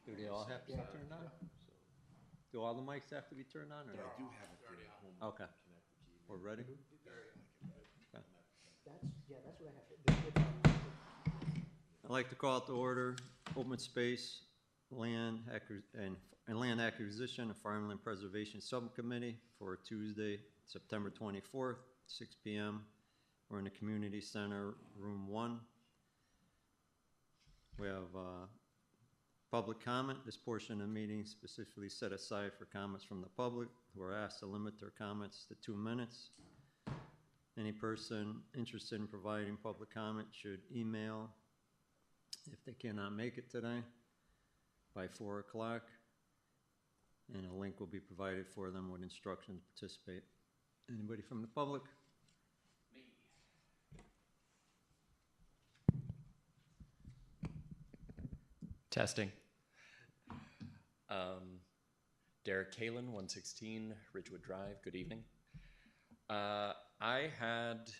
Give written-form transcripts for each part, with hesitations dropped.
Do they all have to be turned on? Do all the mics have to be turned on? Or But no? I do have it there at home. Okay. We're ready? Okay. That's what I have. I'd like to call to order Open Space, Land Acquisition and Farmland Preservation Subcommittee for Tuesday, September 24th, 6 p.m. We're in the Community Center, Room 1. We have public comment. This portion of the meeting specifically set aside for comments from the public who are asked to limit their comments to 2 minutes. Any person interested in providing public comment should email if they cannot make it today by 4 o'clock, and a link will be provided for them with instructions to participate. Anybody from the public? Me. Testing. Derek Kalin, 116 Ridgewood Drive. Good evening. I had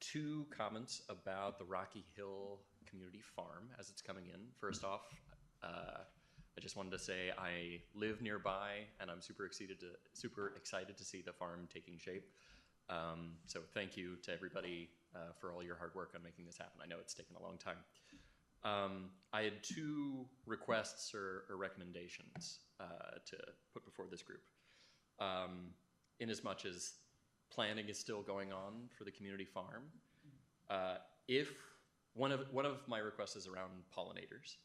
2 comments about the Rocky Hill Community Farm as it's coming in. First off, I just wanted to say I live nearby, and I'm super excited to see the farm taking shape. So thank you to everybody for all your hard work on making this happen. I know it's taken a long time. I had 2 requests or recommendations to put before this group. In as much as planning is still going on for the community farm, if one of my requests is around pollinators.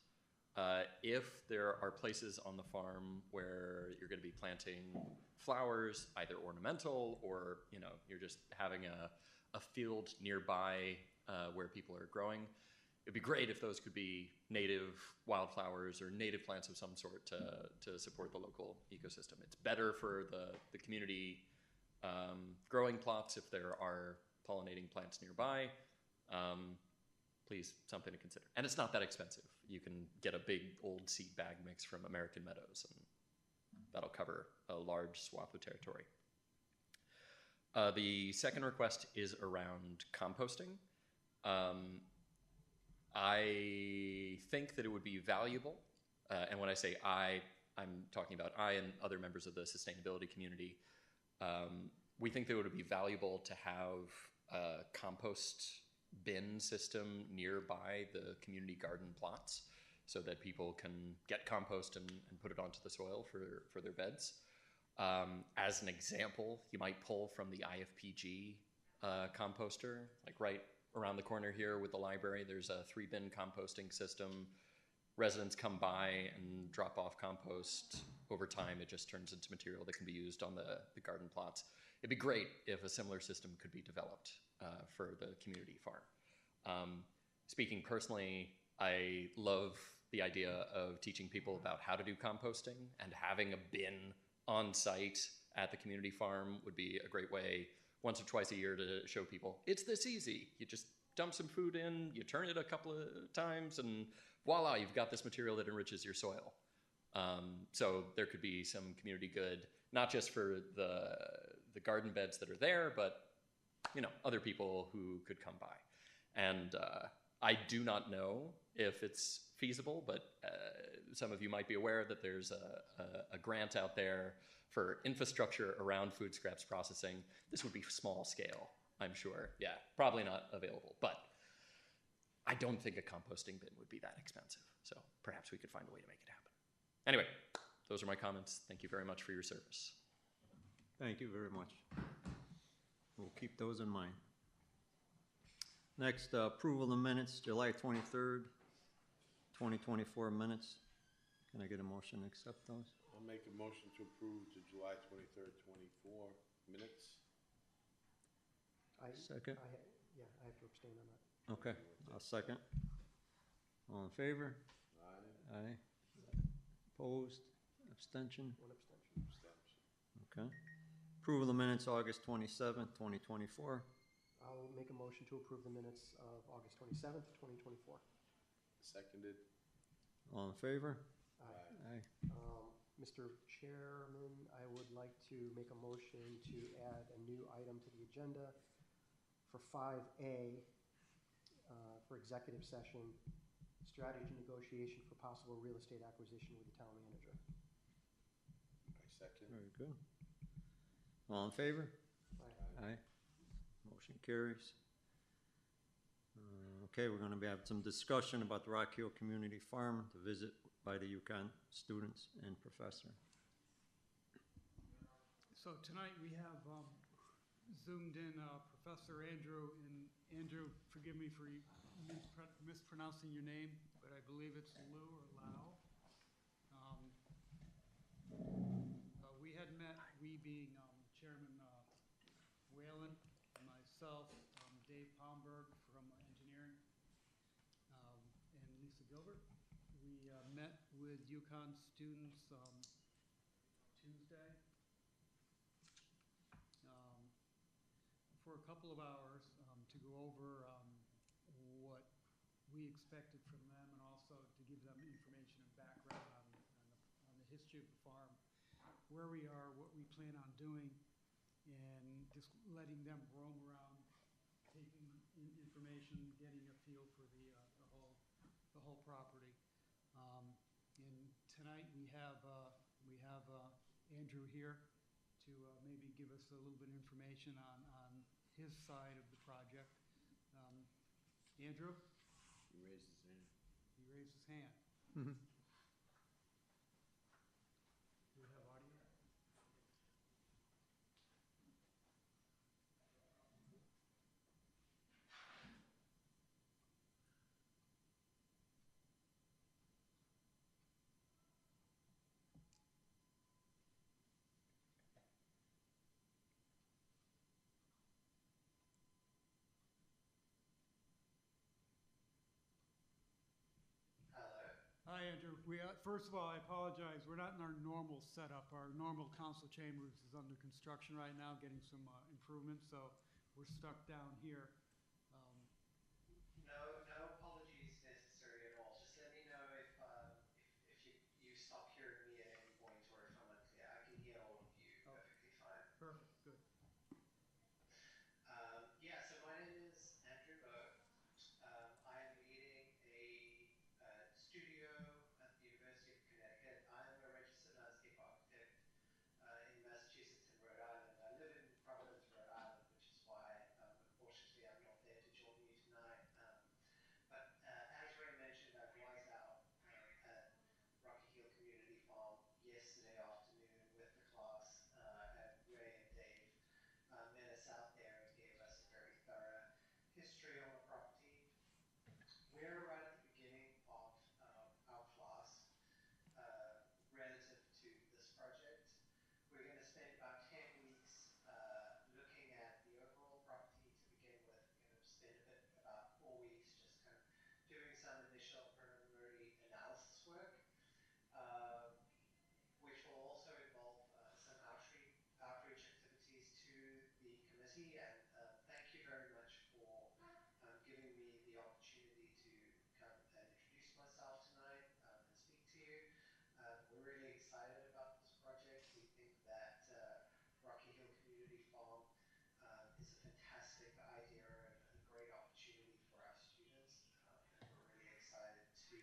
If there are places on the farm where you're going to be planting flowers, either ornamental or you're just having a field nearby where people are growing, it'd be great if those could be native wildflowers or native plants of some sort to support the local ecosystem. It's better for the community growing plots if there are pollinating plants nearby. Please, something to consider. And it's not that expensive. You can get a big old seed bag mix from American Meadows, and that'll cover a large swath of territory. The second request is around composting. I think that it would be valuable, and when I say I'm talking about I and other members of the sustainability community. We think that it would be valuable to have a compost bin system nearby the community garden plots so that people can get compost and put it onto the soil for their beds. As an example, you might pull from the IFPG composter, like right around the corner here with the library. There's a 3-bin composting system. Residents come by and drop off compost. Over time, it just turns into material that can be used on the garden plots. It'd be great if a similar system could be developed for the community farm. Speaking personally, I love the idea of teaching people about how to do composting, and having a bin on site at the community farm would be a great way once or twice a year to show people it's this easy. You just dump some food in, you turn it a couple of times, and voila, you've got this material that enriches your soil. So there could be some community good, not just for the garden beds that are there, but other people who could come by. And I do not know if it's feasible, but some of you might be aware that there's a grant out there for infrastructure around food scraps processing. This would be small scale, I'm sure. Yeah, probably not available, but I don't think a composting bin would be that expensive. So perhaps we could find a way to make it happen. Anyway, those are my comments. Thank you very much for your service. Thank you very much. We'll keep those in mind. Next, approval of the minutes, July 23rd, 2024 minutes. Can I get a motion to accept those? I'll make a motion to approve the July 23rd, 24 minutes. Second? I have to abstain on that. Okay, I'll second. All in favor? Aye. Aye. Opposed? Abstention? 1 abstention. Okay. Approval of the minutes, August 27th, 2024. I'll make a motion to approve the minutes of August 27th, 2024. Seconded. All in favor? Aye. Aye. Mr. Chairman, I would like to make a motion to add a new item to the agenda for 5A for executive session strategy negotiation for possible real estate acquisition with the town manager. I second. Very good. All in favor? Aye. Aye. Motion carries. Okay, we're gonna have some discussion about the Rock Hill Community Farm to visit by the UConn students and professor. So tonight we have zoomed in Professor Andrew, and Andrew, forgive me for mispronouncing your name, but I believe it's Lou or Lau. We had met, we being Chairman Whalen, myself, Dave Palmberg from engineering, and Lisa Gilbert. We met with UConn students Tuesday for a couple of hours to go over what we expected from them, and also to give them information and background on the history of the farm, where we are, what we plan on doing, and just letting them roam around, taking in information, getting a feel for the whole property. And tonight we have Andrew here to maybe give us a little bit of information on his side of the project. Andrew? He raised his hand. He raised his hand. Mhm. Do we have audio? Hi, Andrew. First of all, I apologize. We're not in our normal setup. Our normal council chambers is under construction right now, getting some improvements, so we're stuck down here. No apologies necessary at all. Just let me know if you stop hearing me at any point, or if I'm unclear. I can hear all of you perfectly fine. Perfect, good. Yeah, so my name is Andrew Lowe. I am leading a studio at the University of Connecticut. I am a registered landscape architect in Massachusetts and Rhode Island. I live in Providence, Rhode Island, which is why, unfortunately, I'm not there to join you tonight. But as Ray mentioned, I was out at Rocky Hill Community Farm yesterday afternoon with the class, and Ray and Dave met us out there and gave us a very thorough history on the property. We're right at the beginning of our class relative to this project. We're going to spend about 10 weeks looking at the overall property to begin with. We're going to spend about 4 weeks just kind of doing some initial preliminary analysis work, which will also involve some outreach activities to the committee. And thank you very much for giving me the opportunity to come and introduce myself tonight and speak to you. We're really excited about this project. We think that Rocky Hill Community Farm is a fantastic idea and a great opportunity for our students. And we're really excited to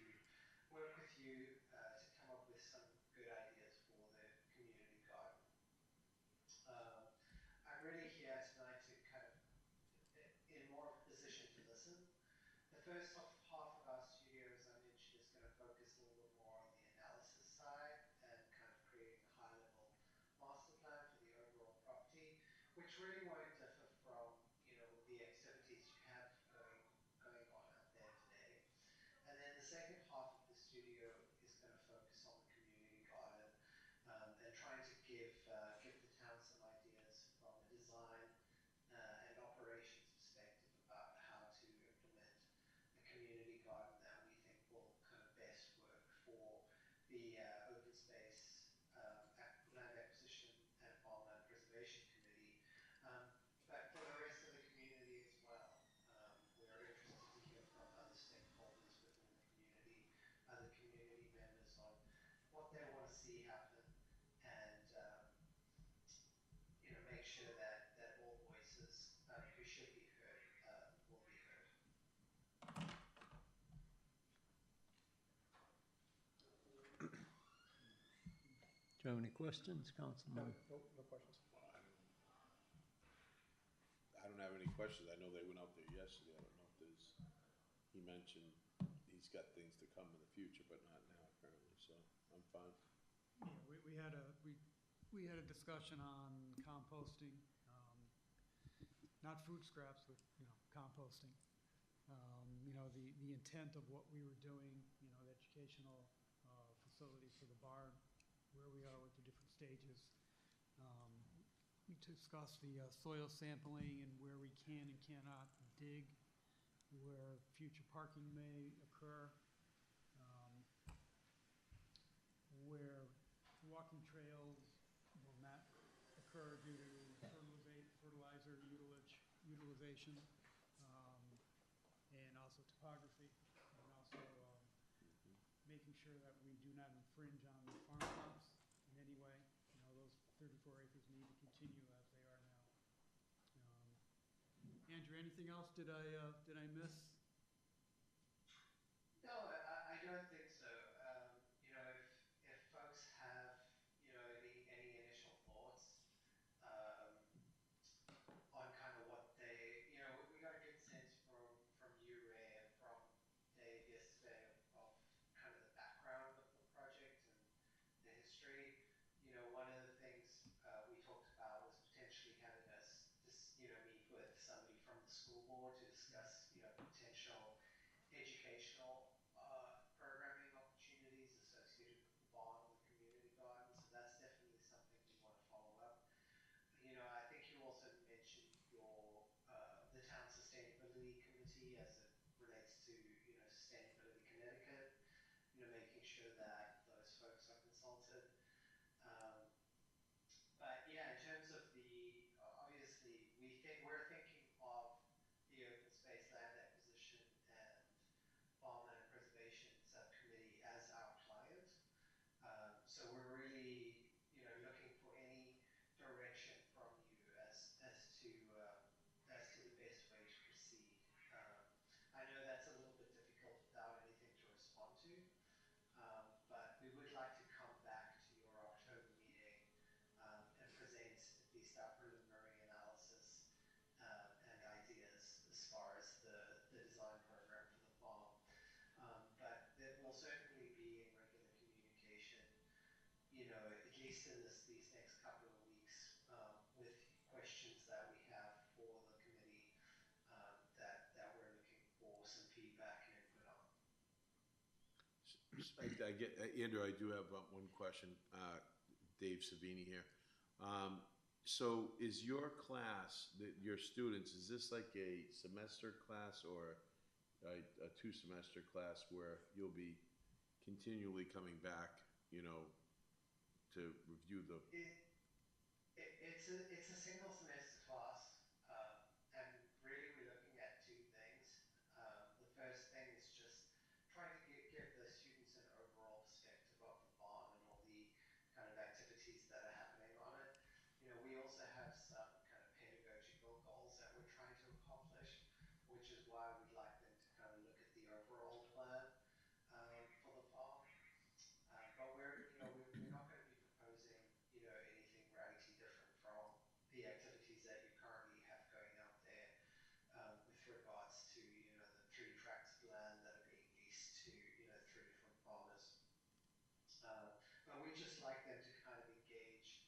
work with you to come up with some good ideas for the community garden. I'm really here tonight to kind of in more of a position to listen. The first half of our studio, as I mentioned, is going to focus a little bit more on the analysis side and kind of creating a high-level master plan for the overall property, which really won't differ from, the activities you have going on out there today. And then the second half of the studio is going to focus on the community garden and trying to give the town some ideas from a design and operations perspective about how to implement a community garden that we think will kind of best work for the Open Space Land Acquisition and Farmland Preservation Committee, but for the rest of the community as well. We're interested to hear from other stakeholders within the community, other community members, on what they want to see happen, and make sure that all voices who should be heard will be heard. Do you have any questions, Councilman? No questions. I don't have any questions. I know they went out there yesterday. I don't know if there's, he mentioned he's got things to come in the future, but not now apparently, so I'm fine. Yeah, we had a discussion on composting, not food scraps, but, composting. The intent of what we were doing, the educational facility for the barn, where we are with the different stages. We discussed the soil sampling and where we can and cannot dig, where future parking may occur, where walking trails will not occur due to fertilizer utilization, and also topography, and also making sure that we do not infringe on the farm crops in any way. Those 34 acres need to continue as they are now. Andrew, anything else did I miss? No, I don't think so. If folks have, any initial thoughts, on kind of what we got a good sense from you, Ray, and from Dave yesterday of kind of the background of the project and the history. One of the things we talked about was potentially having us meet with somebody from the school board to discuss, potential educational programming opportunities associated with the barn and the community garden. So that's definitely something we want to follow up. I think you also mentioned the town sustainability committee as it relates to Sustainability Connecticut. Making sure that those folks are consulted. But yeah, in terms of obviously we're thinking of the open space land acquisition and farmland preservation subcommittee as our client. So we're really, looking for any direction from you as to the best way to proceed. I know that's a little bit difficult without anything to respond to, but we would like to come back to your October meeting and present at least our preliminary analysis and ideas as far as the design program for the farm. But that will certainly be in regular communication, at least in these next couple of weeks, with questions that we have for the committee that we're looking for some feedback and input on. I get, Andrew, I do have one question. Dave Savini here. So is your class, your students, is this like a semester class or a 2-semester class where you'll be continually coming back, to review the... It's a single semester class, and really we're looking at two things. The first thing is just trying to give the students an overall perspective of the barn and all the kind of activities that are happening on it. We also have some kind of pedagogical goals that we're trying to accomplish, which is why we'd like them to kind of look at the overall plan for the farm. But we're not going to be proposing, anything radically different from the activities that you currently have going out there with regards to, the 3 tracts of land that are being leased to, 3 different farmers. But we just like them to kind of engage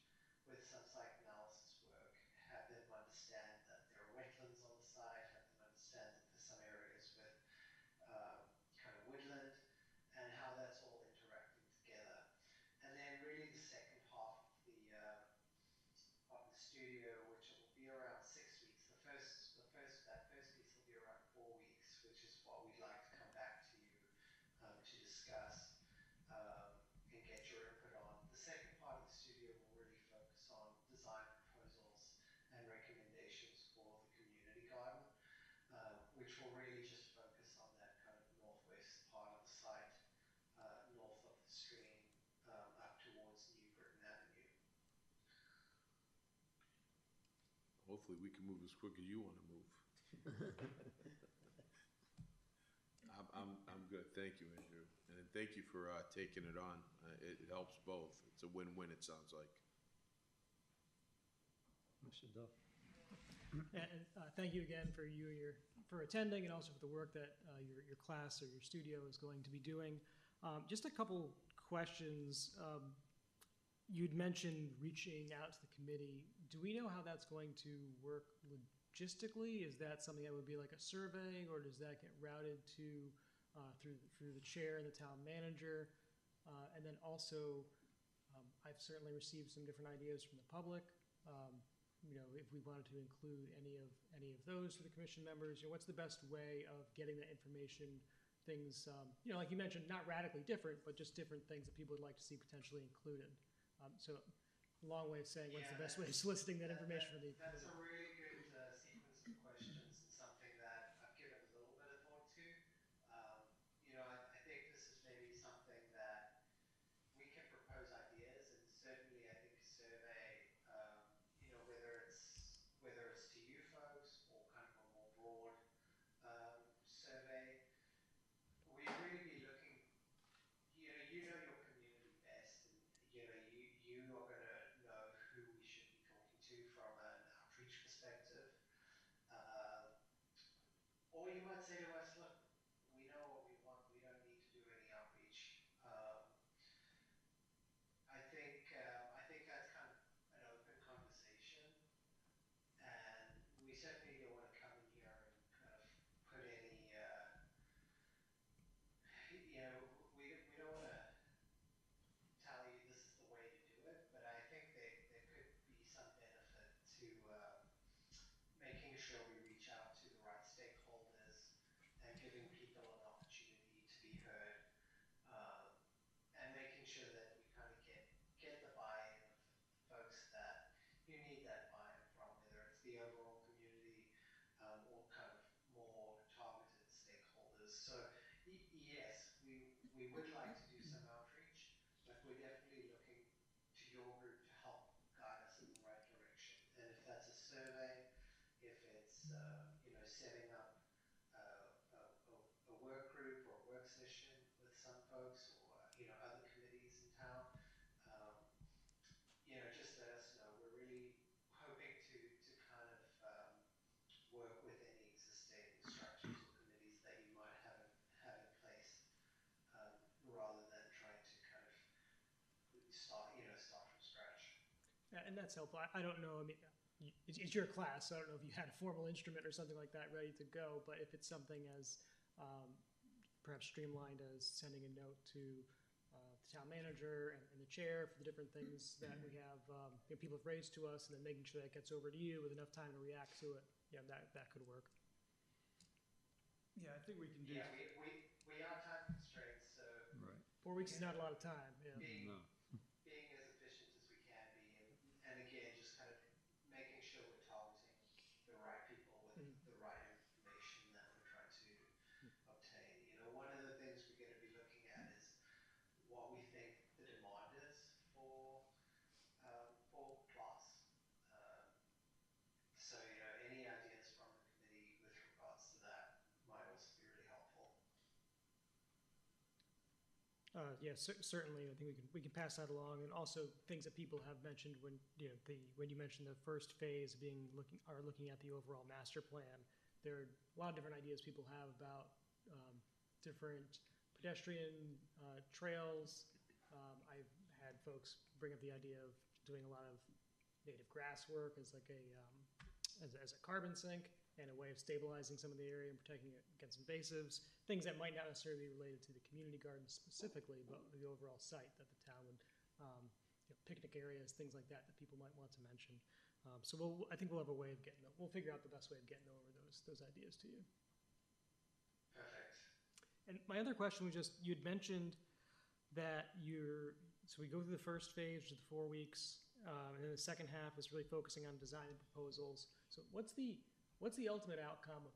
with some site analysis work, have them understand that there are wetlands on the site, have them understand that there's some areas with kind of woodland, and how that's all interacting together. And then really the second half of the studio, which will be around 6 weeks. That first piece will be around 4 weeks, which is what we'd like to come back to you to discuss and get your input on. The second part of the studio will really focus on design proposals and recommendations for the community garden, which will really just focus on that kind of northwest part of the site, north of the stream, up towards New Britain Avenue. Hopefully we can move as quick as you want to move. I'm good. Thank you, Andrew. And thank you for taking it on. It helps both. It's a win-win, it sounds like. Mr. Duff? And thank you again for for attending, and also for the work that your class or your studio is going to be doing. Just a couple questions. You'd mentioned reaching out to the committee. Do we know how that's going to work logistically? Is that something that would be like a survey, or does that get routed to through the chair and the town manager? And then also, I've certainly received some different ideas from the public. If we wanted to include any of those for the commission members, what's the best way of getting that information? Things, like you mentioned, not radically different, but just different things that people would like to see potentially included. So, a long way of saying, what's the best way of soliciting that information from the That's committee? a really good sequence of questions, and something that I've given a little bit of thought to. I think this is maybe something that we can propose ideas, and certainly I think a survey, whether it's to you folks or kind of a more broad survey, we'd really be looking. You know your community best, and you are going to know who we should be talking to from an outreach perspective. Or you might say to us, look, we know what we want. We don't need to do any outreach. I think that's kind of an open conversation, and we certainly don't want to come in here and kind of put any, we don't want to tell you this is the way to do it, but I think there could be some benefit to making sure we reach out to the right stakeholders and giving people an opportunity to be heard, and making sure that we kind of get the buy-in of folks that you need that buy-in from, whether it's the overall community or kind of more targeted stakeholders. So yes, we would like to do some outreach, but we're definitely looking to your group to help guide us in the right direction. And if that's a survey, if it's setting up a work group or a work session with some folks, or other committees in town, just let us know. We're really hoping to kind of work with any existing structures or committees that you might have in place, rather than trying to kind of start from scratch. And that's helpful. I don't know. I mean, it's your class, so I don't know if you had a formal instrument or something like that ready to go. But if it's something as perhaps streamlined as sending a note to the town manager and the chair for the different things that we have, people have raised to us, and then making sure that gets over to you with enough time to react to it, that could work. Yeah, I think we can do. Yeah, we are time constraints, so Right. 4 weeks is not a lot of time. Yeah. being No. being as efficient as we can be, and again, just kind of making sure we're targeting the right people with the right information that we're trying to obtain. One of the things we're going to be looking at is what we think the demand is for class. So any ideas from the committee with regards to that might also be really helpful. Certainly. I think we can pass that along, and also things that people have mentioned when when you mentioned the first phase looking at the overall master plan. There are a lot of different ideas people have about different pedestrian trails. I've had folks bring up the idea of doing a lot of native grass work as like as a carbon sink and a way of stabilizing some of the area and protecting it against invasives, things that might not necessarily be related to the community garden specifically, but the overall site that the town would, picnic areas, things like that people might want to mention. So I think we'll have a way of we'll figure out the best way of getting over those ideas to you. Perfect. And my other question was just, you'd mentioned that so we go through the first phase, which is the 4 weeks, and then the second half is really focusing on design and proposals. So what's the ultimate outcome?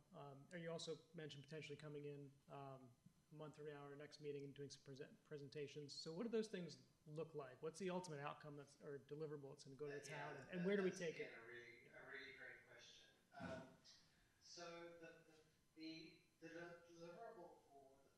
You also mentioned potentially coming in a month from now or next meeting and doing some presentations. So what do those things look like? What's the ultimate outcome or deliverable that's going to go to the town, and where do we take it? A really great question. So the deliverable for the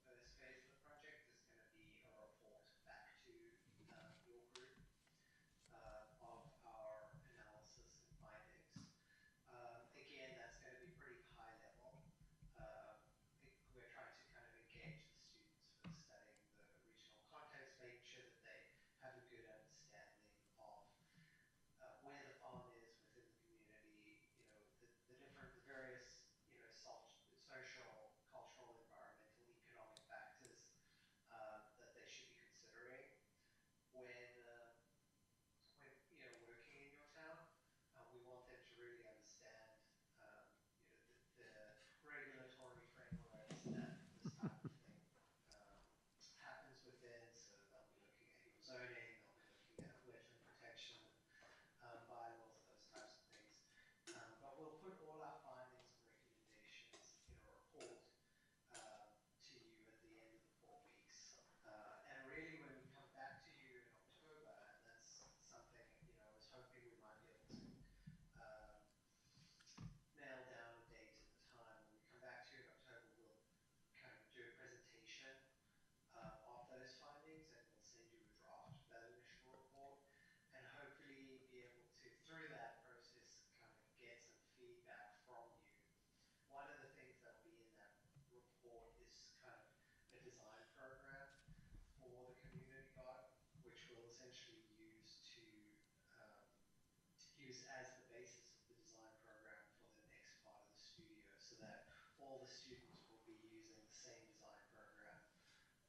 use as the basis of the design program for the next part of the studio, so that all the students will be using the same design program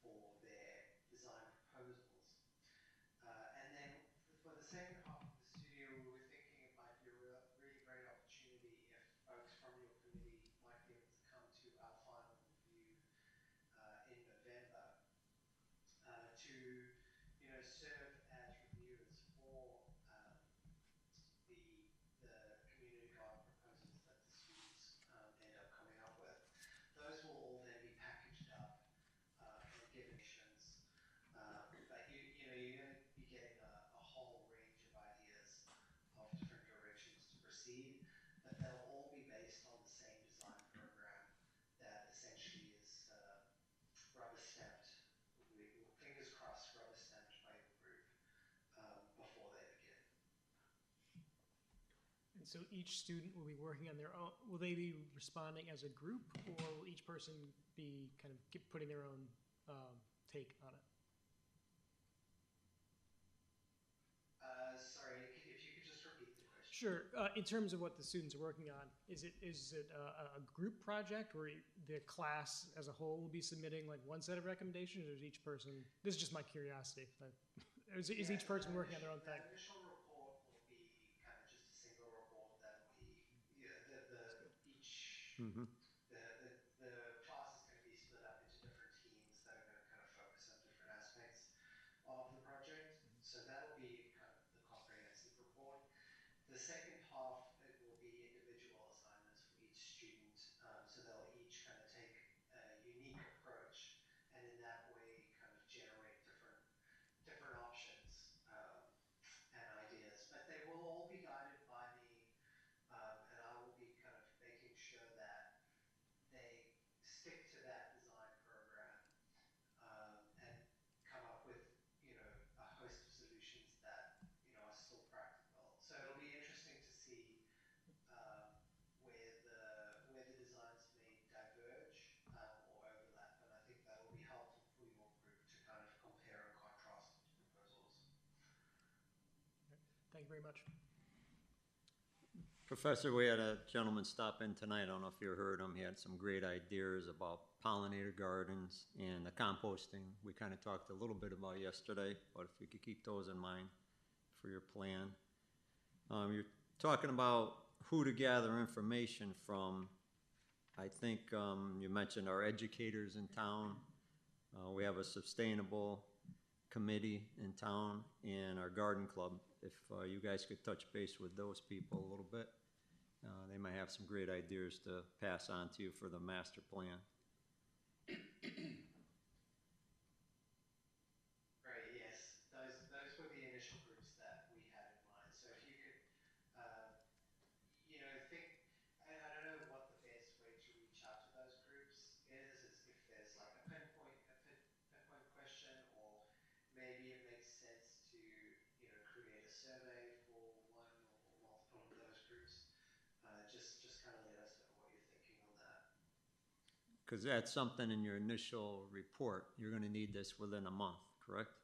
for their design proposals. And then for the second half of the studio, we were thinking it might be a really great opportunity if folks from your committee might be able to come to our final review in November to, serve as reviewers for the community garden proposals that the students end up coming up with. Those will all then be packaged up and given nations. But you're going to be getting a whole range of ideas of different directions to proceed, but they'll all be based on the same design program that essentially is rubber stamped. Fingers crossed, rubber stamped by your group before they begin. And so each student will be working on their own. Will they be responding as a group, or will each person be kind of putting their own take on it? Sorry, if you could just repeat the question. Sure. In terms of what the students are working on, is it a group project where the class as a whole will be submitting like one set of recommendations, or is each person? This is just my curiosity. Is each person working on their own thing? The initial report will be kind of just a single report that will be each. Mm-hmm. The class is going to be split up into different teams that are going to kind of focus on different aspects of the project. So that'll be kind of the comprehensive report. The second half, it will be individual assignments for each student. So they'll each kind of take a unique approach, and in that way kind of generate different options and ideas. But they will all be guided by me, and I will be kind of making sure that they stick to that design program and come up with, a host of solutions that, are still practical. So it'll be interesting to see where the designs may diverge or overlap, and I think that'll be helpful for your group to kind of compare and contrast the two proposals. Thank you very much. Professor, we had a gentleman stop in tonight. I don't know if you heard him. He had some great ideas about pollinator gardens and the composting. We kind of talked a little bit about yesterday, but if you could keep those in mind for your plan. You're talking about who to gather information from. I think you mentioned our educators in town. We have a sustainable committee in town and our garden club. If you guys could touch base with those people a little bit, they might have some great ideas to pass on to you for the master plan. Right, yes. Those were the initial groups that we had in mind. So if you could, think, I don't know what the best way to reach out to those groups is if there's like a pinpoint question, or maybe it makes sense to, create a survey for one or multiple of those groups. Just kind of let us know what you're thinking on that. Because that's something in your initial report. You're going to need this within a month, correct?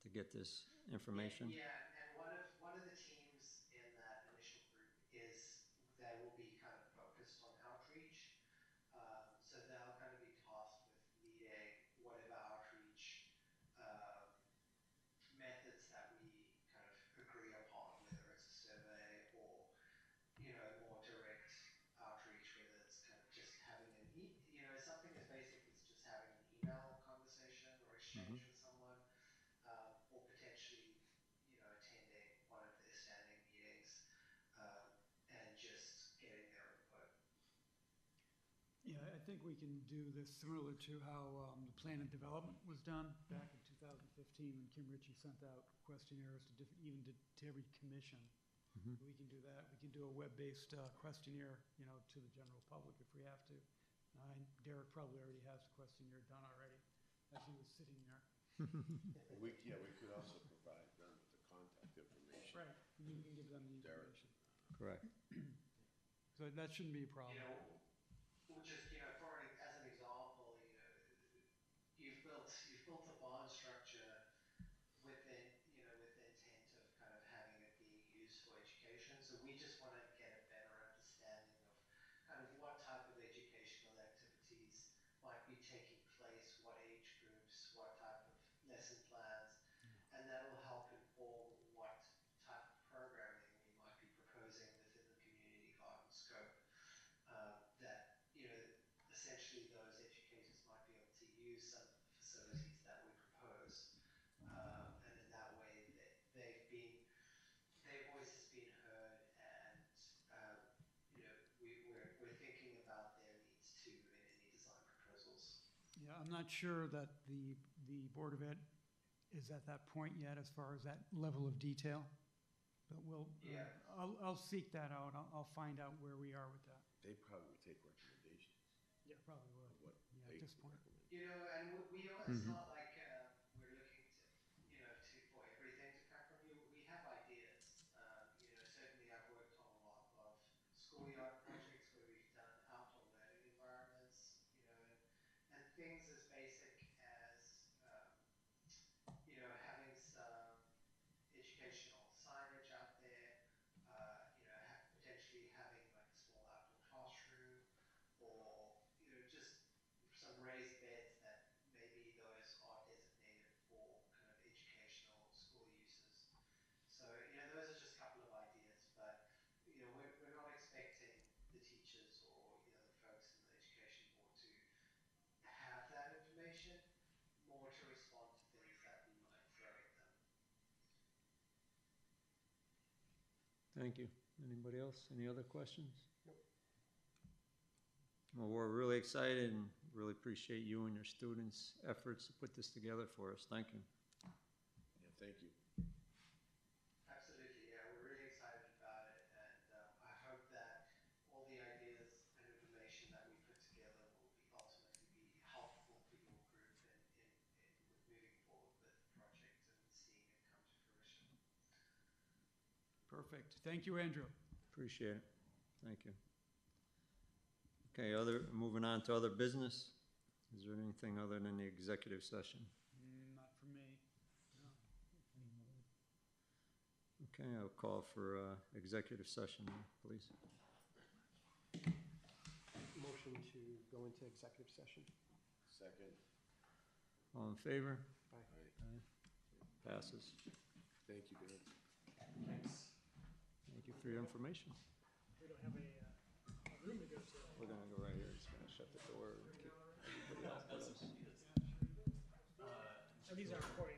To get this information? Yeah, and one of the teams in that initial group is they will be kind of focused on outreach. So they'll kind of be tasked with leading whatever outreach methods that we kind of agree upon, whether it's a survey or, more direct outreach, whether it's kind of just having something as basic as just having an email conversation or exchange with someone, or potentially, attending one of their standing meetings and just getting their input. Yeah, I think we can do this similar to how the plan of development was done back in 2015 when Kim Ritchie sent out questionnaires to every commission. Mhm. We can do that. We can do a web-based questionnaire, to the general public if we have to. Derek probably already has the questionnaire done already as he was sitting there. We could also provide them with the contact information. Right. You can give them the Derek. information. Correct. So that shouldn't be a problem. Just as an example, you've built a bond structure with the intent of kind of having it being used for education. so we just want to get a better understanding of kind of what type of educational activities might be taking place, what age groups, what type of lesson plans, and that'll help inform what type of programming we might be proposing within the community garden scope. That, essentially those educators might be able to use some of the facilities that we propose. And in that way, their voice has been heard, and we're thinking about their needs too in any design proposals. Yeah, I'm not sure that the Board of Ed is at that point yet as far as that level of detail. But Yeah. I'll seek that out. I'll find out where we are with that. They probably would take recommendations. Yeah, probably would. What Yeah, they at this point. recommend. And it's not like we're looking for everything to come from you. We have ideas. Certainly I've worked on a lot of schoolyard projects where we've done outdoor learning environments, and things as basic as, having some educational signage out there, potentially having like a small outdoor classroom, or just some raised beds that maybe those are designated for kind of educational school uses. So those are just a couple of ideas, but we're not expecting the teachers or the folks in the education board to have that information, more to respond to things that we might throw at them. Thank you. Anybody else? Any other questions? Nope. Well, we're really excited and really appreciate you and your students' efforts to put this together for us. Thank you. Yeah, thank you. Absolutely, yeah, we're really excited about it, and I hope that all the ideas and information that we put together will ultimately be helpful for your group with moving forward with the project and seeing it come to fruition. Perfect. Thank you, Andrew. Appreciate it. Thank you. Okay, moving on to other business. Is there anything other than the executive session? Not for me. No. Okay, I'll call for executive session, please. Motion to go into executive session. Second. All in favor? Aye. Aye. Passes. Thank you, guys. Thanks. Thank you for your information. We don't have a room to go to. We're gonna go right here. Just gonna shut the door and keep everybody else. And these are recorded.